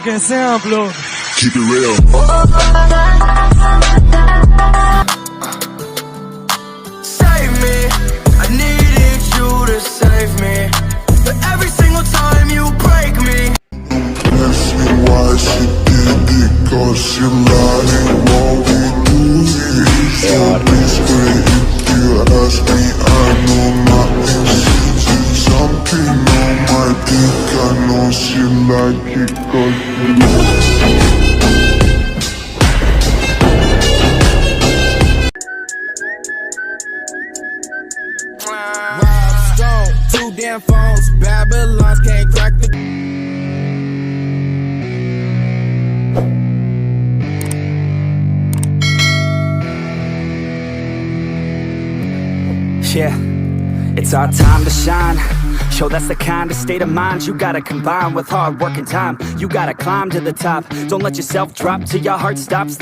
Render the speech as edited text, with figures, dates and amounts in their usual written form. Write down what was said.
fucking simple. Keep it real. Save me, I needed you to save me, but every single time you break me. Ask me why she did it, cause she lied. What we do is your mystery. If you ask me, I know nothing. She's something on my dick. I know she like it cause she Rob Stone, 2 damn phones, Babylons can't crack the. Yeah, it's our time to shine. Show that's the kind of state of mind you gotta combine with hard work and time. You gotta climb to the top. Don't let yourself drop till your heart stops.